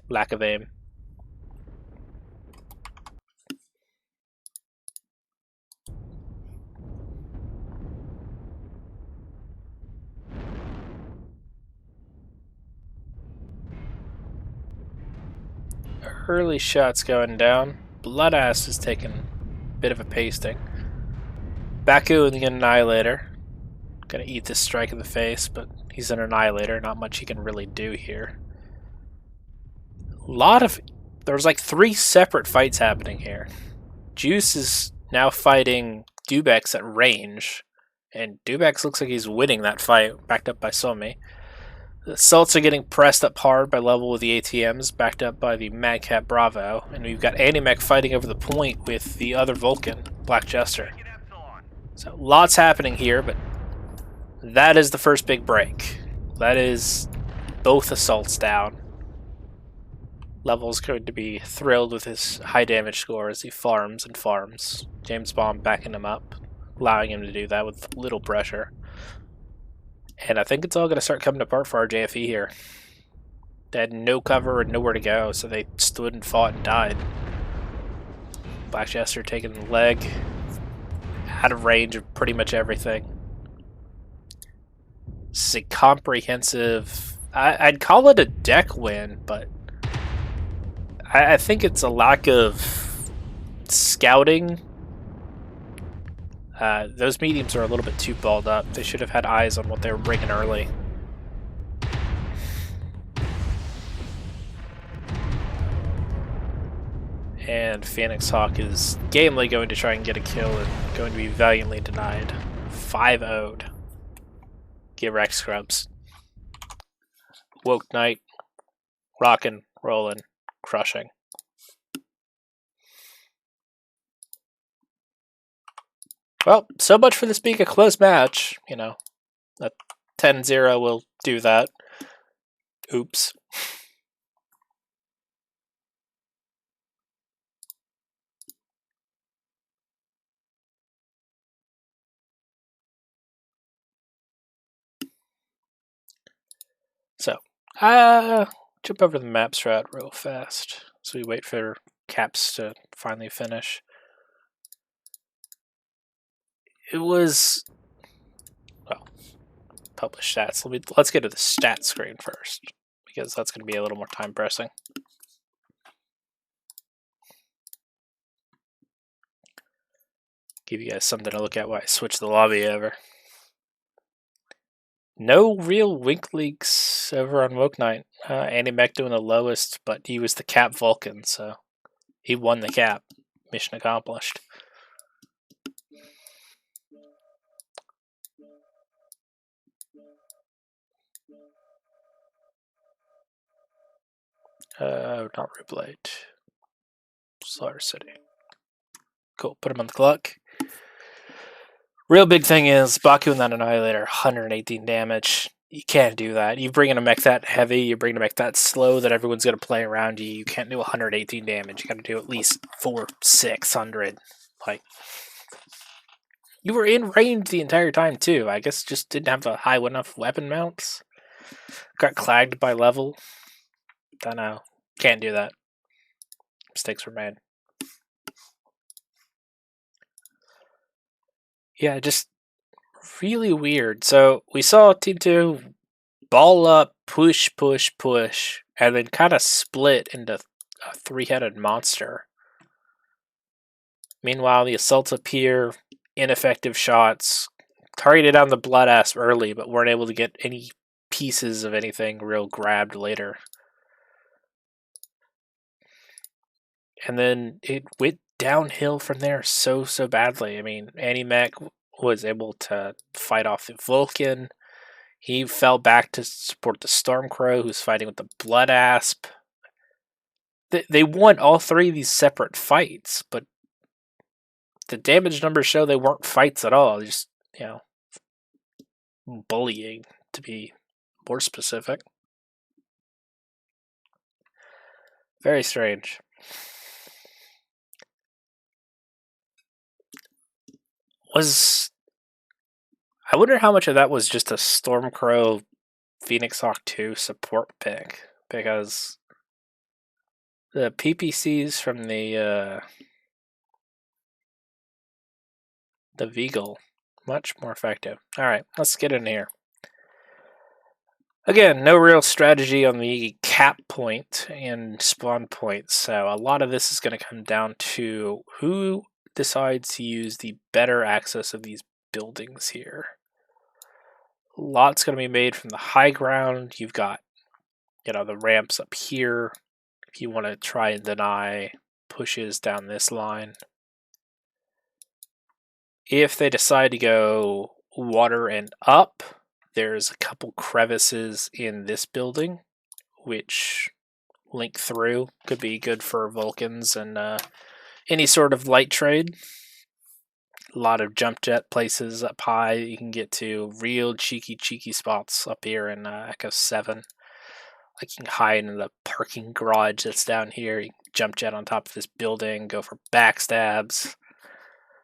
Lack of aim. Early shots going down. Bloodass is taking a bit of a pasting. Baku and the Annihilator. Gonna eat this strike in the face, but he's an Annihilator. Not much he can really do here. There's like 3 separate fights happening here. Juice is now fighting Dubex at range, and Dubex looks like he's winning that fight, backed up by Somi. The Assaults are getting pressed up hard by level with the ATMs, backed up by the Madcap Bravo, and we've got Animech fighting over the point with the other Vulcan, Black Jester. So lots happening here, but that is the first big break. That is both Assaults down. Level's going to be thrilled with his high damage score as he farms and farms. James Bond backing him up, allowing him to do that with little pressure. And I think it's all going to start coming apart for RJFE here. They had no cover and nowhere to go, so they stood and fought and died. Black Jester taking the leg, out of range of pretty much everything. This is a comprehensive... I'd call it a deck win, but I think it's a lack of scouting. Those mediums are a little bit too balled up. They should have had eyes on what they were bringing early. And Phoenix Hawk is gamely going to try and get a kill and going to be valiantly denied. 5-0'd. Get wrecked, scrubs. Woke Knight. Rockin', rollin', crushing. Well, so much for this being a close match. You know, a 10-0 will do that. Oops. So, jump over the map strat real fast so we wait for Caps to finally finish. It was, well, publish stats. Let's get to the stat screen first, because that's going to be a little more time pressing. Give you guys something to look at while I switch the lobby over. No real wink leaks over on Woke Knight. Andy Mech doing the lowest, but he was the cap Vulcan, so he won the cap. Mission accomplished. Not RUBELLITE. Solaris City. Cool, put him on the clock. Real big thing is, Baku and that Annihilator, 118 damage. You can't do that. You bring in a mech that heavy, you bring in a mech that slow that everyone's going to play around you. You can't do 118 damage. You got to do at least 400-600. Like, you were in range the entire time too. I guess just didn't have the high enough weapon mounts. Got clagged by level. Don't know. Can't do that. Mistakes were made. Yeah, just really weird. So we saw Team 2 ball up, push, push, push, and then kind of split into a 3-headed monster. Meanwhile, the assaults appear, ineffective shots, targeted on the Bloodass early, but weren't able to get any pieces of anything real grabbed later. And then it went downhill from there so badly. I mean, Animech was able to fight off the Vulcan. He fell back to support the Stormcrow, who's fighting with the Bloodasp. They won all 3 of these separate fights, but the damage numbers show they weren't fights at all. Just, you know, bullying, to be more specific. Very strange. I wonder how much of that was just a Stormcrow Phoenix Hawk 2 support pick, because the PPCs from the Veagle, much more effective. Alright, let's get in here. Again, no real strategy on the cap point and spawn point, so a lot of this is going to come down to who decides to use the better access of these buildings here. Lots going to be made from the high ground. You've got, the ramps up here if you want to try and deny pushes down this line. If they decide to go water and up, there's a couple crevices in this building which link through. Could be good for Vulcans and any sort of light trade. A lot of jump jet places up high you can get to. Real cheeky spots up here in Echo 7. Like you can hide in the parking garage that's down here. You can jump jet on top of this building, go for backstabs.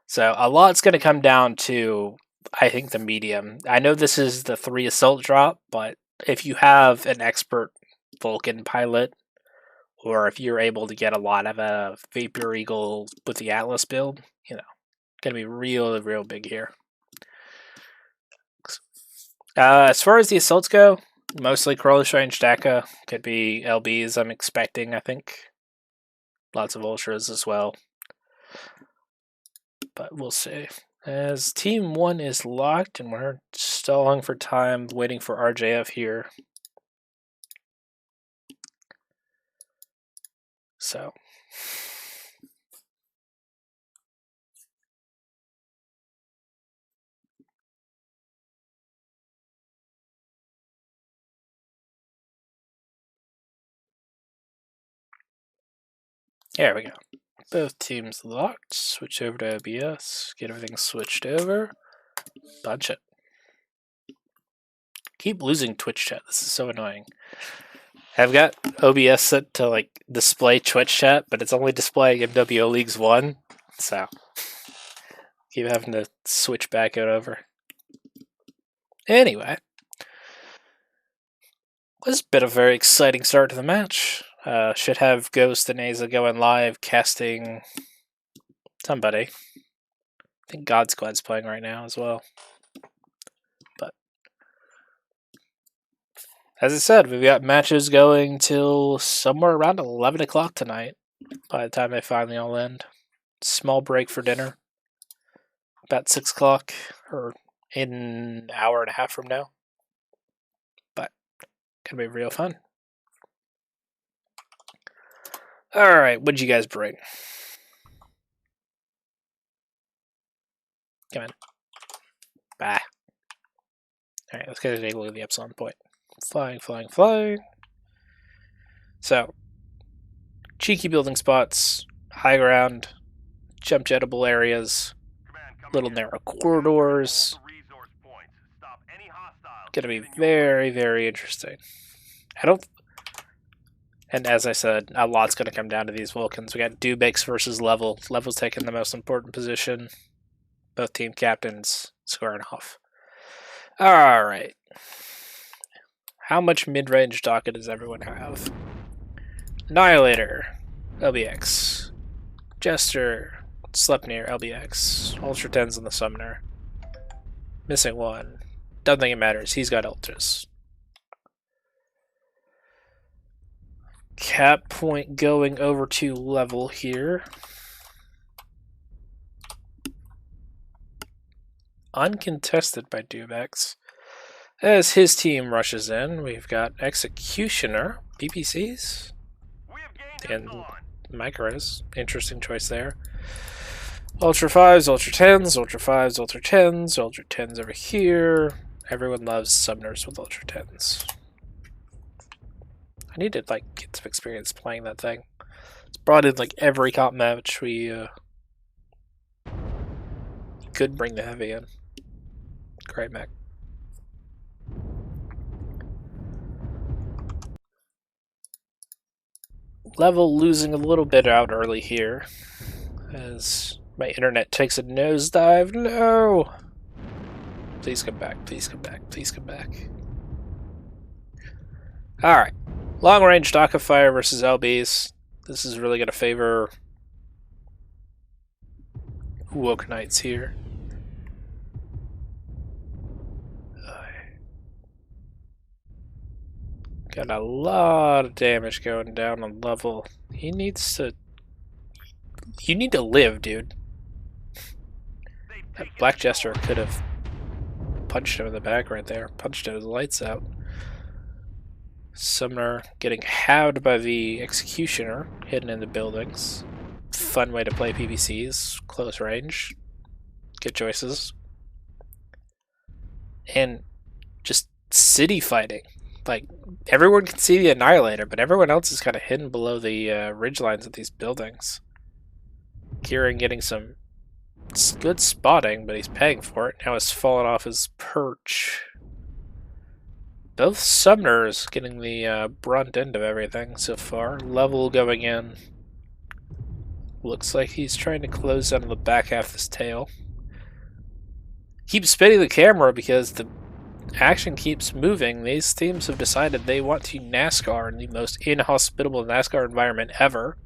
So a lot's going to come down to, I think, the medium. I know this is the 3 assault drop, but if you have an expert Vulcan pilot, or if you're able to get a lot of a Vapor Eagle with the Atlas build, going to be real big here. As far as the assaults go, mostly close range DACA. Could be LBs I'm expecting, I think. Lots of Ultras as well. But we'll see. As Team 1 is locked, and we're stalling for time, waiting for RJF here. So. There we go. Both teams locked. Switch over to OBS. Get everything switched over. Bunch it. Keep losing Twitch chat. This is so annoying. I've got OBS set to display Twitch chat, but it's only displaying MWO Leagues 1. So keep having to switch back it over. Anyway. This has been a very exciting start to the match. Should have Ghost and Aza going live, casting somebody. I think God Squad's playing right now as well. But as I said, we've got matches going till somewhere around 11 o'clock tonight by the time they finally all end. Small break for dinner. About 6 o'clock, or in an hour and a half from now. But gonna be real fun. Alright, what'd you guys bring? Come on. Bah. Alright, let's get a look at the Epsilon point. Flying. So, cheeky building spots, high ground, jump jetable areas, little narrow corridors. Gonna be very interesting. And as I said, a lot's going to come down to these Vulcans. We got Dubix versus Level. Level's taking the most important position. Both team captains squaring off. Alright. How much mid-range docket does everyone have? Annihilator, LBX. Jester, Sleipnir, LBX. Ultra 10s on the Summoner. Missing one. Doesn't think it matters. He's got Ultras. Cap point going over to Level here. Uncontested by Dubex. As his team rushes in, we've got Executioner, PPCs, and Micros. Interesting choice there. Ultra 5s, Ultra 10s, Ultra 5s, Ultra 10s, Ultra 10s over here. Everyone loves Summoners with Ultra 10s. I need to get some experience playing that thing. It's brought in every comp match we could bring the heavy in. Great mech. Level losing a little bit out early here, as My internet takes a nosedive. No! Please come back. Please come back. Please come back. Alright. Long range Dock of Fire versus LBs. This is really going to favor Woke Knights here. Got a lot of damage going down on level. He needs to... You need to live, dude. That Black Jester could have punched him in the back right there. Punched his lights out. Summoner getting halved by the Executioner, hidden in the buildings. Fun way to play PVCs. Close range. Good choices. And just city fighting. Like, everyone can see the Annihilator, but everyone else is kind of hidden below the ridge lines of these buildings. Kieran getting some good spotting, but he's paying for it. Now he's fallen off his perch. Both Summoners getting the brunt end of everything so far. Level going in. Looks like he's trying to close down the back half of his tail. Keep spinning the camera because the action keeps moving. These teams have decided they want to NASCAR in the most inhospitable NASCAR environment ever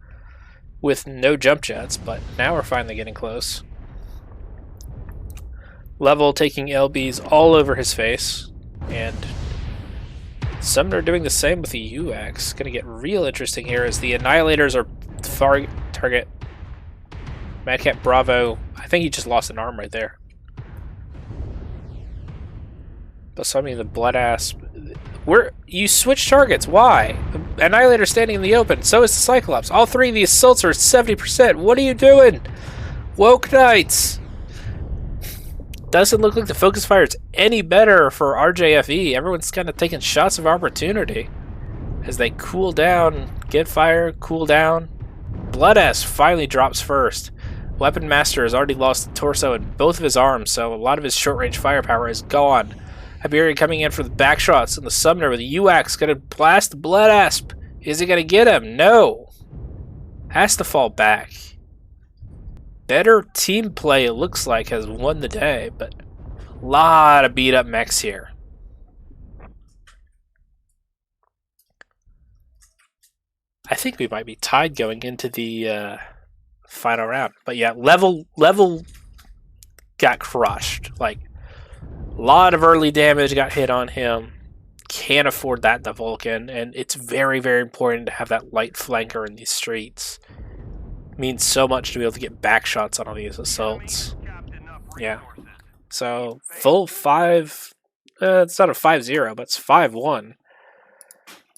with no jump jets, but now we're finally getting close. Level taking LBs all over his face, and Summoner doing the same with the UX. Gonna get real interesting here as the Annihilators are far target. Madcap Bravo, I think he just lost an arm right there. But suddenly the Blood-Ass... You switch targets, why? The Annihilator's standing in the open, so is the Cyclops. All three of the assaults are 70%. What are you doing? Woke Knights! Doesn't look like the focus fire is any better for RJFE. Everyone's kind of taking shots of opportunity as they cool down, get fire, cool down. Blood-Ass finally drops first. Weapon Master has already lost the torso and both of his arms, so a lot of his short-range firepower is gone. Hyperion coming in for the back shots, and the Summoner with the UX going to blast the Blood-Ass. Is he going to get him? No. Has to fall back. Better team play, it looks like, has won the day, but a lot of beat-up mechs here. I think we might be tied going into the final round. But yeah, level got crushed. Like, a lot of early damage got hit on him. Can't afford that in the Vulcan, and it's very, very important to have that light flanker in these streets. Means so much to be able to get back shots on all these assaults. Yeah. So, full 5... it's not a 5-0, but it's 5-1.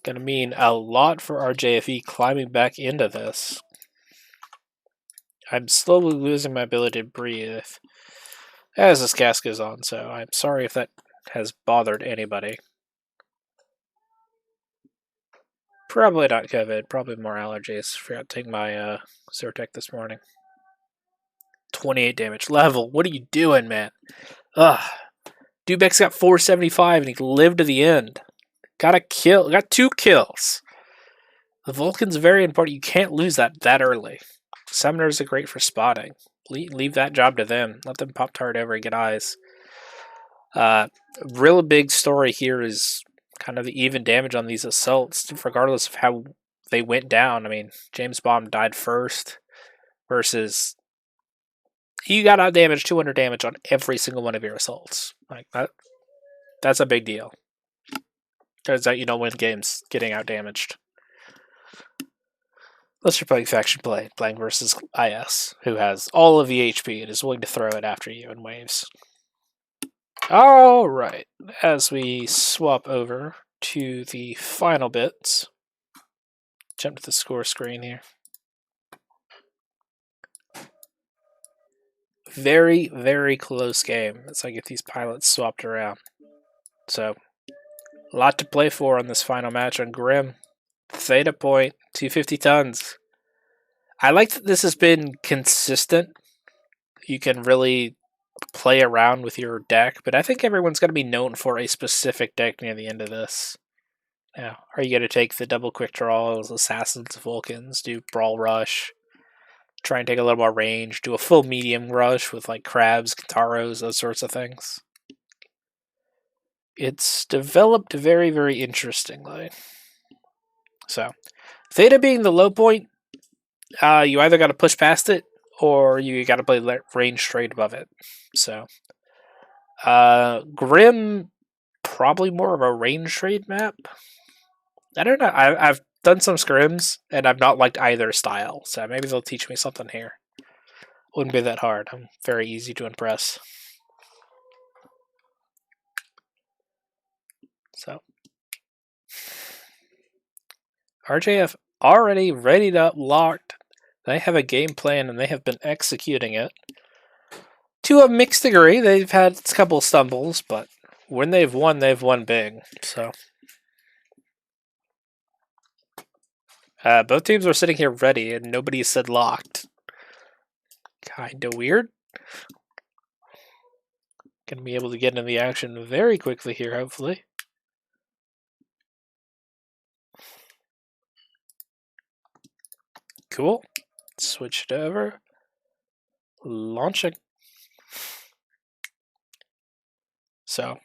Gonna mean a lot for RJFE climbing back into this. I'm slowly losing my ability to breathe as this cast goes on, so I'm sorry if that has bothered anybody. Probably not COVID, probably more allergies. Forgot to take my Zyrtec this morning. 28 damage. Level, what are you doing, man? Ugh. Dubek's got 475 and he lived to the end. Got a kill, got 2 kills. The Vulcan's very important. You can't lose that early. Summoners are great for spotting. Leave that job to them. Let them pop tart over and get eyes. Real big story here is kind of the even damage on these assaults, regardless of how they went down. I mean, James Bond died first versus you got out damage 200 damage on every single one of your assaults. Like that's a big deal. Turns out you don't win games getting out damaged. Unless you're playing faction play, playing versus IS, who has all of the HP and is willing to throw it after you in waves. Alright, as we swap over to the final bits, jump to the score screen here. Very, very close game as I get these pilots swapped around. So, a lot to play for on this final match on Grim. Theta Point, 250 tons. I like that this has been consistent. You can really play around with your deck, but I think everyone's going to be known for a specific deck near the end of this. Now, are you going to take the double quick draws, Assassins, Vulcans, do Brawl Rush, try and take a little more range, do a full medium rush with like crabs, Kataros, those sorts of things. It's developed very, very interestingly. So, Theta being the low point, you either got to push past it or you got to play range straight above it. So, Grim, probably more of a range trade map. I don't know. I've done some scrims and I've not liked either style, so maybe they'll teach me something here. Wouldn't be that hard. I'm very easy to impress. So, RJF already readied up, locked. They have a game plan and they have been executing it. To a mixed degree, they've had a couple stumbles, but when they've won big. So, both teams are sitting here ready and nobody said locked. Kinda weird. Gonna be able to get into the action very quickly here, hopefully. Cool. Switch it over. Launch it. So,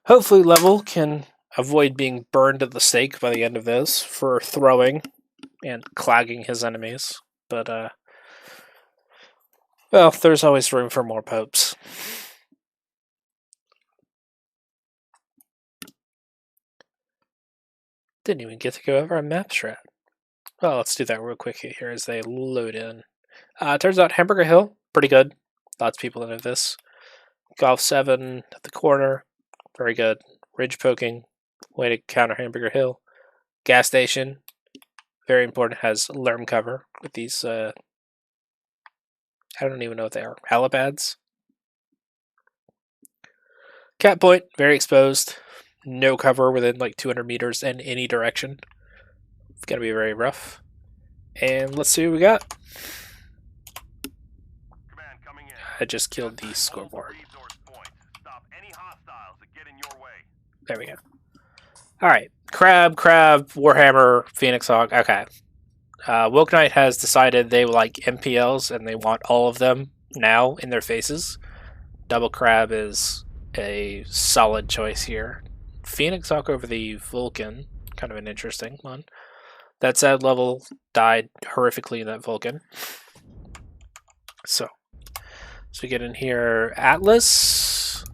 hopefully Level can avoid being burned at the stake by the end of this for throwing and clogging his enemies. But, well, there's always room for more popes. Didn't even get to go over a map strat. Well, let's do that real quick here as they load in. Turns out Hamburger Hill, pretty good. Lots of people into this. Golf 7 at the corner, very good. Ridge poking, way to counter Hamburger Hill. Gas station, very important, has lerm cover with these, I don't even know what they are, helipads. Cat point, very exposed. No cover within like 200 meters in any direction. It's going to be very rough. And let's see what we got. I just killed the scoreboard. There we go. Alright. Crab, Warhammer, Phoenix Hawk. Okay. Woke Knight has decided they like MPLs and they want all of them now in their faces. Double Crab is a solid choice here. Phoenix Hawk over the Vulcan. Kind of an interesting one. That said, Level died horrifically in that Vulcan. So we get in here Atlas.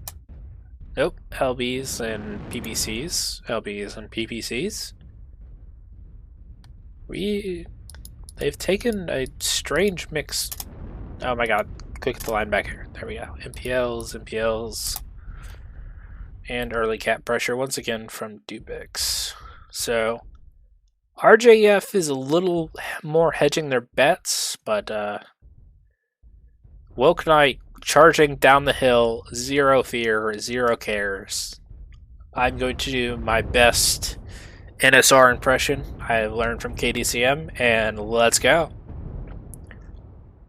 Nope. LBs and PPCs. LBs and PPCs. They've taken a strange mix. Oh my god. Click the line back here. There we go. MPLs. And early cap pressure once again from Dubix. So RJF is a little more hedging their bets, but Woke Knight charging down the hill, zero fear, zero cares. I'm going to do my best NSR impression I learned from KDCM, and let's go.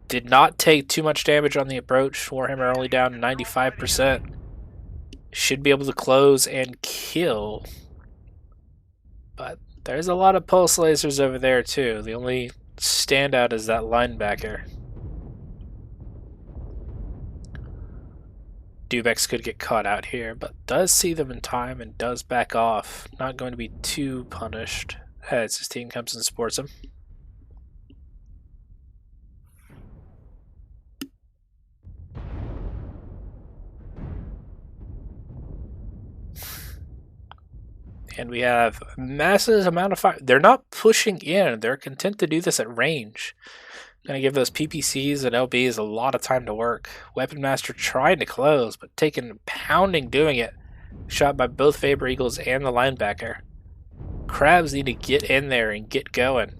Did not take too much damage on the approach. Warhammer only down 95%. Should be able to close and kill. But there's a lot of pulse lasers over there too. The only standout is that linebacker. Dubex could get caught out here, but does see them in time and does back off. Not going to be too punished as his team comes and supports him. And we have massive amount of fire. They're not pushing in. They're content to do this at range. Gonna give those PPCs and LBs a lot of time to work. Weapon Master trying to close, but taking a pounding doing it. Shot by both Faber Eagles and the linebacker. Crabs need to get in there and get going.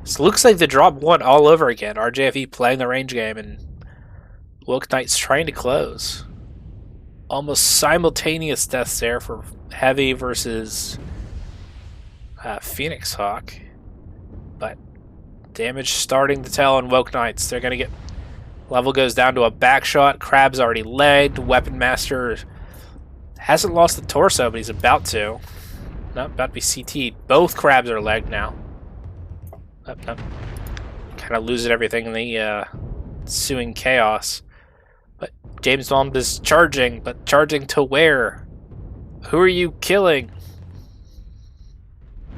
This looks like the drop one all over again. RJFE playing the range game and Woke Knight's trying to close. Almost simultaneous deaths there for Heavy versus Phoenix Hawk. But damage starting to tell on Woke Knights. They're going to get... Level goes down to a back shot. Crab's already legged. Weapon Master hasn't lost the torso, but he's about to. Not about to be CT'd. Both Crabs are legged now. Okay, kind of losing everything in the ensuing chaos. But James Bond is charging, but charging to where? Who are you killing?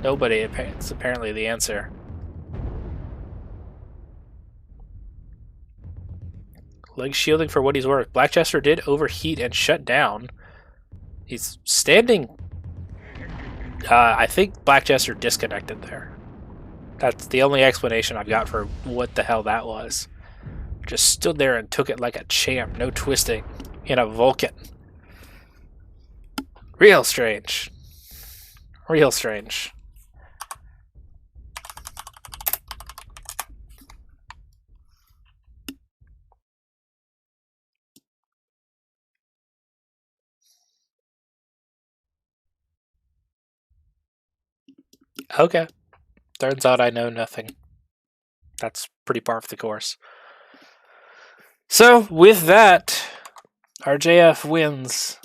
Nobody. It's apparently the answer. Leg shielding for what he's worth. Blackchester did overheat and shut down. He's standing. I think Blackchester disconnected there. That's the only explanation I've got for what the hell that was. Just stood there and took it like a champ. No twisting. In a Vulcan. Real strange. Real strange. Okay. Turns out I know nothing. That's pretty par for the course. So, with that, RJF wins,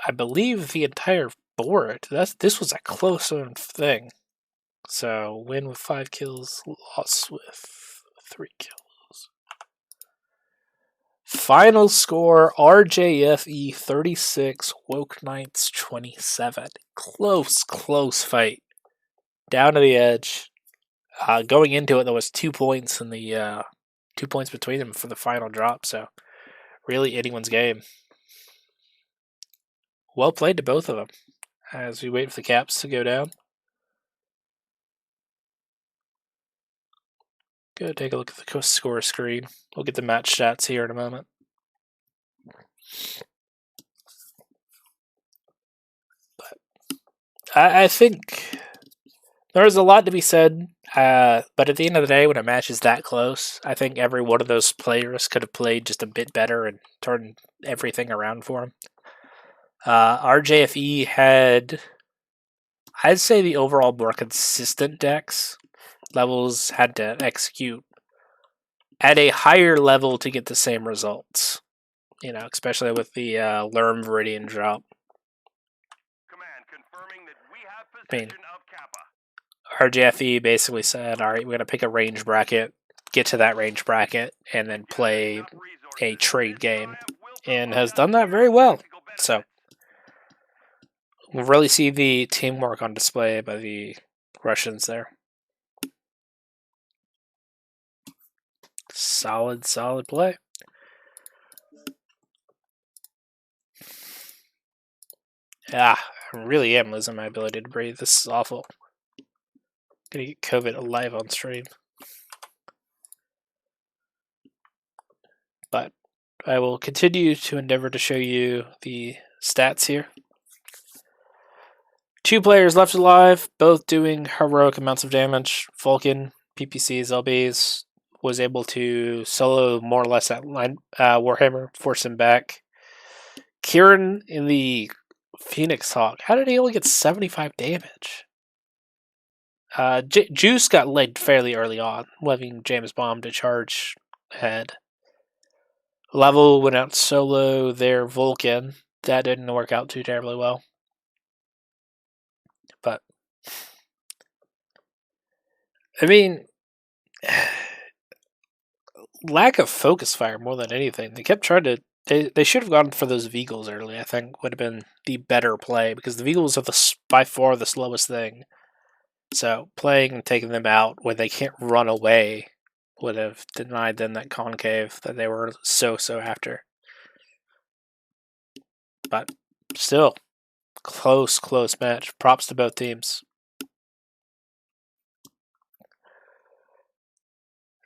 I believe, the entire board. This was a close thing. So, win with 5 kills, loss with 3 kills. Final score, RJFE 36, Woke Knights 27. Close fight. Down to the edge. Going into it, there was 2 points in the 2 points between them for the final drop. So, really anyone's game. Well played to both of them. As we wait for the caps to go down. Go take a look at the score screen. We'll get the match stats here in a moment. But I think there's a lot to be said, but at the end of the day, when a match is that close, I think every one of those players could have played just a bit better and turned everything around for them. RJFE had, I'd say, the overall more consistent decks. Levels had to execute at a higher level to get the same results. You know, especially with the Lerm Viridian drop. Command confirming that we have possession of Kappa. RJFE basically said, all right, we're going to pick a range bracket, get to that range bracket, and then play a trade game. And has done that very well. So, we'll really see the teamwork on display by the Russians there. Solid play. I really am losing my ability to breathe. This is awful. Gonna get COVID live on stream. But I will continue to endeavor to show you the stats here. 2 players left alive, both doing heroic amounts of damage. Vulcan, PPCs, LBs, was able to solo more or less that line, Warhammer, force him back. Kieran in the Phoenix Hawk. How did he only get 75 damage? Juice got laid fairly early on, leaving James Bond to charge ahead. Level went out solo there, Vulcan. That didn't work out too terribly well. But, I mean, lack of focus fire more than anything. They kept trying to. They should have gone for those Vegals early. I think would have been the better play because the Vegals are by far the slowest thing. So playing and taking them out when they can't run away would have denied them that concave that they were so after. But still, close match. Props to both teams.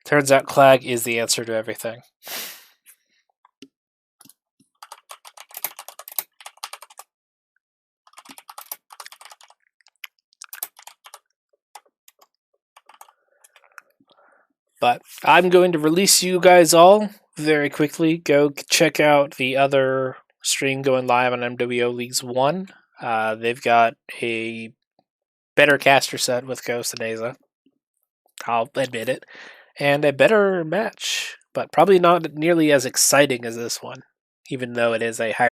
Turns out Clag is the answer to everything. But I'm going to release you guys all very quickly. Go check out the other stream going live on MWO Leagues 1. They've got a better caster set with Ghost and Aza. I'll admit it. And a better match, but probably not nearly as exciting as this one, even though it is a higher